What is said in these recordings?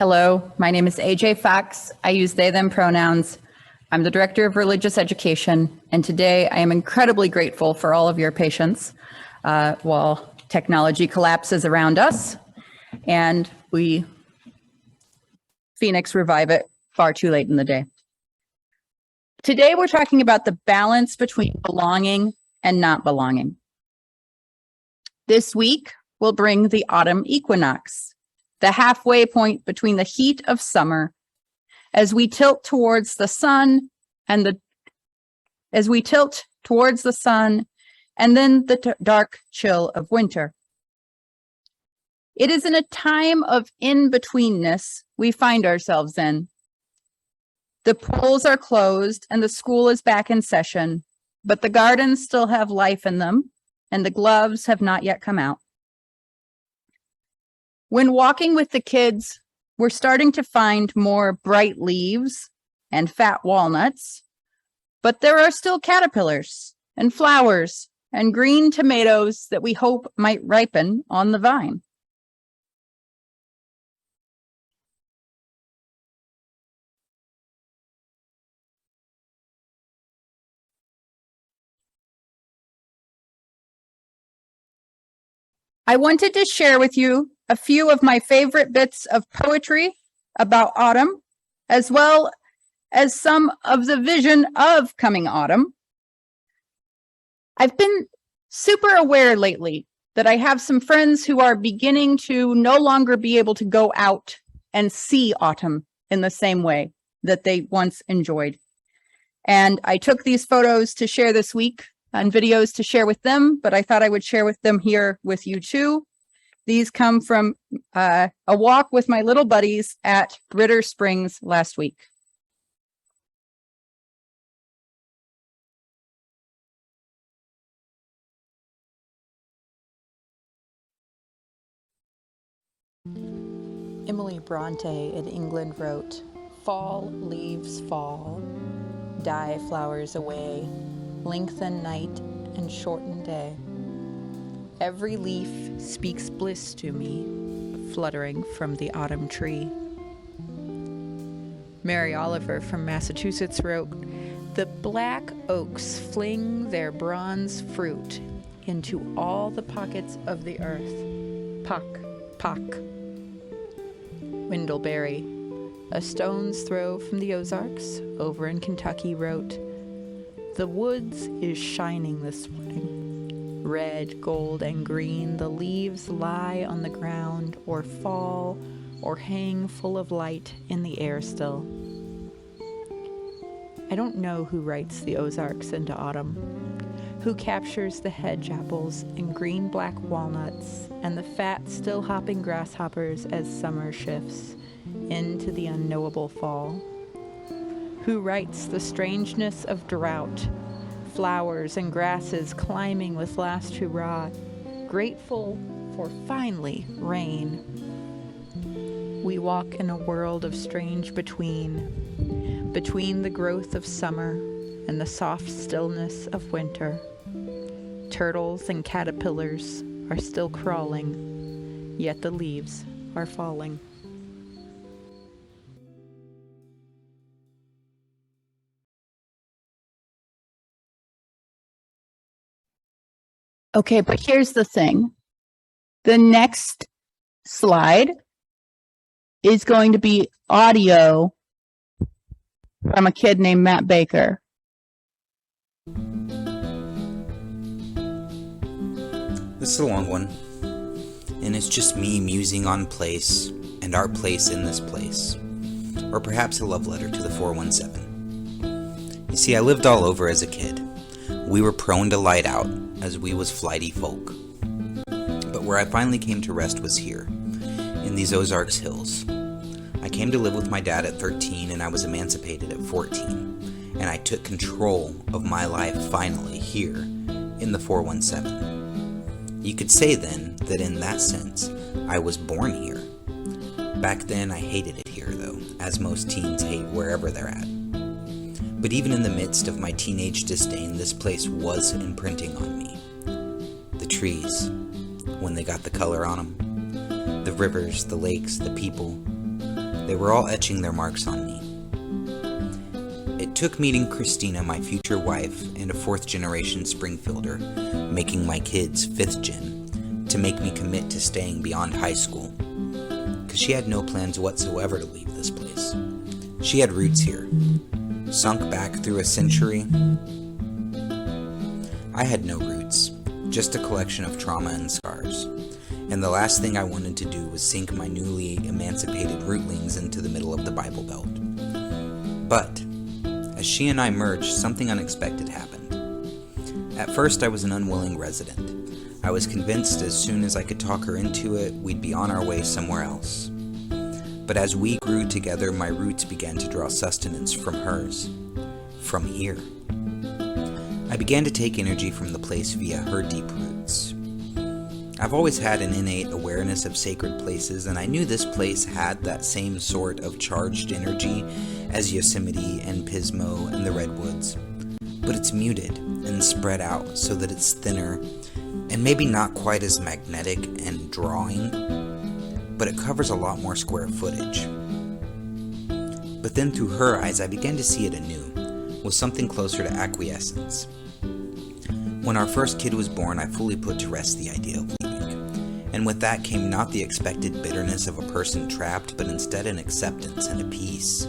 Hello, my name is AJ Fox. I use they, them pronouns. I'm the Director of Religious Education, and today I am incredibly grateful for all of your patience while technology collapses around us and we Phoenix revive it far too late in the day. Today we're talking about the balance between belonging and not belonging. This week will bring the autumn equinox, the halfway point between the heat of summer as we tilt towards the sun and then the dark chill of winter. It is in a time of in-between-ness we find ourselves in. The pools are closed and the school is back in session, but the gardens still have life in them and the gloves have not yet come out. When walking with the kids, we're starting to find more bright leaves and fat walnuts, but there are still caterpillars and flowers and green tomatoes that we hope might ripen on the vine. I wanted to share with you a few of my favorite bits of poetry about autumn, as well as some of the vision of coming autumn. I've been super aware lately that I have some friends who are beginning to no longer be able to go out and see autumn in the same way that they once enjoyed. And I took these photos to share this week and videos to share with them, but I thought I would share with them here with you too. These come from a walk with my little buddies at Ritter Springs last week. Emily Bronte in England wrote, "Fall leaves fall, die flowers away, lengthen night and shorten day. Every leaf speaks bliss to me, fluttering from the autumn tree." Mary Oliver from Massachusetts wrote, "The black oaks fling their bronze fruit into all the pockets of the earth. Pock, pock." Wendell Berry, a stone's throw from the Ozarks over in Kentucky, wrote, "The woods is shining this spring. Red, gold, and green, the leaves lie on the ground or fall or hang full of light in the air still." I don't know who writes the Ozarks into autumn, who captures the hedge apples and green-black walnuts and the fat, still-hopping grasshoppers as summer shifts into the unknowable fall, who writes the strangeness of drought, flowers and grasses climbing with last hurrah, grateful for finally rain. We walk in a world of strange between the growth of summer and the soft stillness of winter. Turtles and caterpillars are still crawling, yet the leaves are falling. Okay, but here's the thing. The next slide is going to be audio from a kid named Matt Baker. This is a long one, and it's just me musing on place and our place in this place, or perhaps a love letter to the 417. You see, I lived all over as a kid. We were prone to light out, as we was flighty folk. But where I finally came to rest was here, in these Ozarks Hills. I came to live with my dad at 13, and I was emancipated at 14, and I took control of my life finally here, in the 417. You could say then that in that sense, I was born here. Back then, I hated it here, though, as most teens hate wherever they're at. But even in the midst of my teenage disdain, this place was imprinting on me. The trees, when they got the color on them. The rivers, the lakes, the people. They were all etching their marks on me. It took meeting Christina, my future wife, and a fourth-generation Springfielder, making my kids fifth-gen, to make me commit to staying beyond high school, because she had no plans whatsoever to leave this place. She had roots here, sunk back through a century. I had no roots, just a collection of trauma and scars, and the last thing I wanted to do was sink my newly emancipated rootlings into the middle of the Bible Belt. But as she and I merged, something unexpected happened. At first, I was an unwilling resident. I was convinced as soon as I could talk her into it, we'd be on our way somewhere else. But as we grew together, my roots began to draw sustenance from hers, from here. I began to take energy from the place via her deep roots. I've always had an innate awareness of sacred places, and I knew this place had that same sort of charged energy as Yosemite and Pismo and the Redwoods. But it's muted and spread out so that it's thinner and maybe not quite as magnetic and drawing, but it covers a lot more square footage. But then through her eyes, I began to see it anew, with something closer to acquiescence. When our first kid was born, I fully put to rest the idea of leaving, and with that came not the expected bitterness of a person trapped, but instead an acceptance and a peace.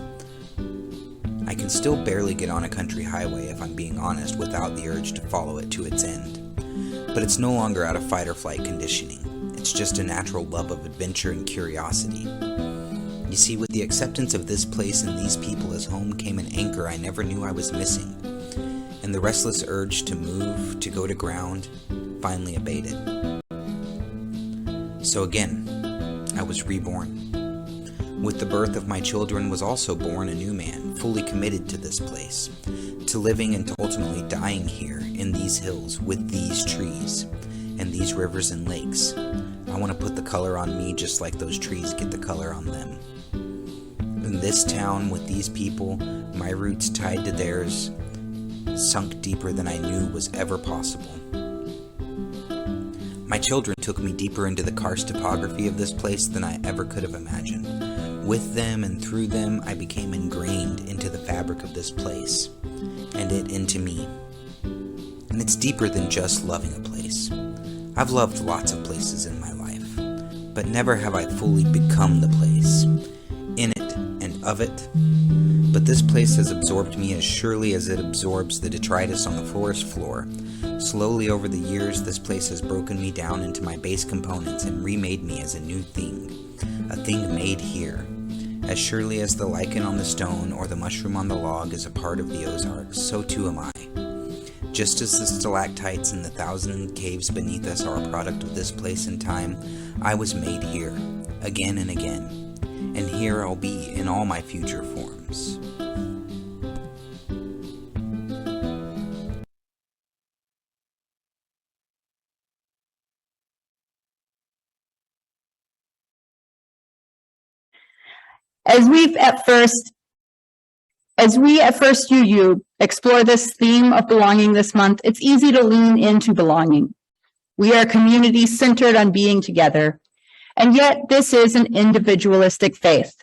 I can still barely get on a country highway, if I'm being honest, without the urge to follow it to its end. But it's no longer out of fight or flight conditioning. It's just a natural love of adventure and curiosity. You see, with the acceptance of this place and these people as home came an anchor I never knew I was missing, and the restless urge to move, to go to ground, finally abated. So again, I was reborn. With the birth of my children was also born a new man, fully committed to this place, to living and to ultimately dying here in these hills with these trees and these rivers and lakes. I want to put the color on me just like those trees get the color on them. In this town with these people, my roots tied to theirs, sunk deeper than I knew was ever possible. My children took me deeper into the karst topography of this place than I ever could have imagined. With them and through them, I became ingrained into the fabric of this place, and it into me. And it's deeper than just loving a place. I've loved lots of places in my life, but never have I fully become the place, in it and of it. But this place has absorbed me as surely as it absorbs the detritus on the forest floor. Slowly over the years, this place has broken me down into my base components and remade me as a new thing, a thing made here. As surely as the lichen on the stone or the mushroom on the log is a part of the Ozarks, so too am I. Just as the stalactites in the 1,000 caves beneath us are a product of this place and time, I was made here, again and again, and here I'll be in all my future forms. As we at first you explore this theme of belonging this month, it's easy to lean into belonging. We are a community centered on being together, and yet this is an individualistic faith.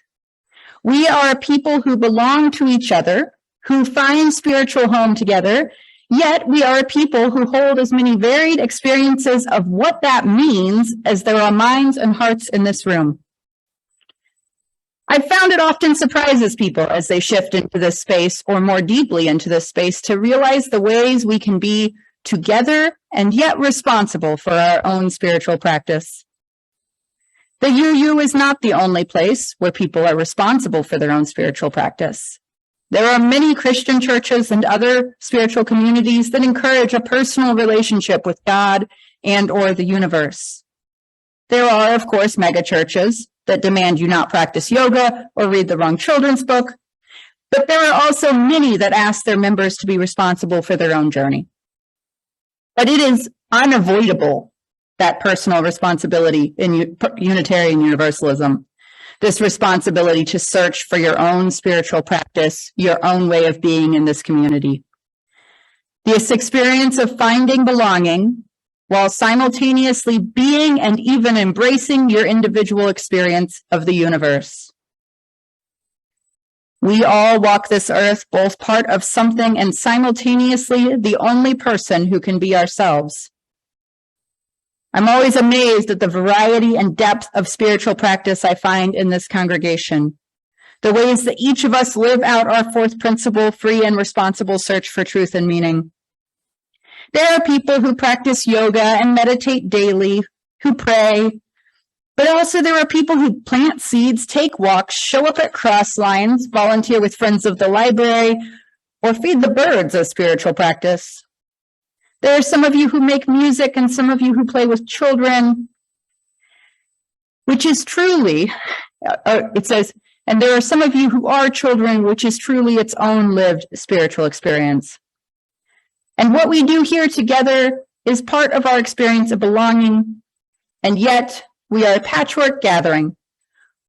We are a people who belong to each other, who find spiritual home together, yet we are a people who hold as many varied experiences of what that means as there are minds and hearts in this room. I've found it often surprises people as they shift into this space or more deeply into this space to realize the ways we can be together and yet responsible for our own spiritual practice. The UU is not the only place where people are responsible for their own spiritual practice. There are many Christian churches and other spiritual communities that encourage a personal relationship with God and or the universe. There are, of course, mega churches that demand you not practice yoga or read the wrong children's book. But there are also many that ask their members to be responsible for their own journey. But it is unavoidable, that personal responsibility in Unitarian Universalism, this responsibility to search for your own spiritual practice, your own way of being in this community. This experience of finding belonging while simultaneously being and even embracing your individual experience of the universe. We all walk this earth, both part of something and simultaneously the only person who can be ourselves. I'm always amazed at the variety and depth of spiritual practice I find in this congregation. The ways that each of us live out our fourth principle, free and responsible search for truth and meaning. There are people who practice yoga and meditate daily, who pray, but also there are people who plant seeds, take walks, show up at cross lines, volunteer with Friends of the Library, or feed the birds as spiritual practice. There are some of you who make music and some of you who play with children, which is truly, it says, and there are some of you who are children, which is truly its own lived spiritual experience. And what we do here together is part of our experience of belonging, and yet we are a patchwork gathering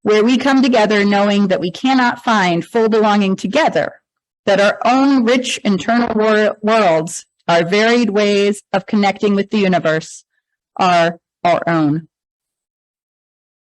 where we come together knowing that we cannot find full belonging together, that our own rich internal worlds, our varied ways of connecting with the universe, are our own.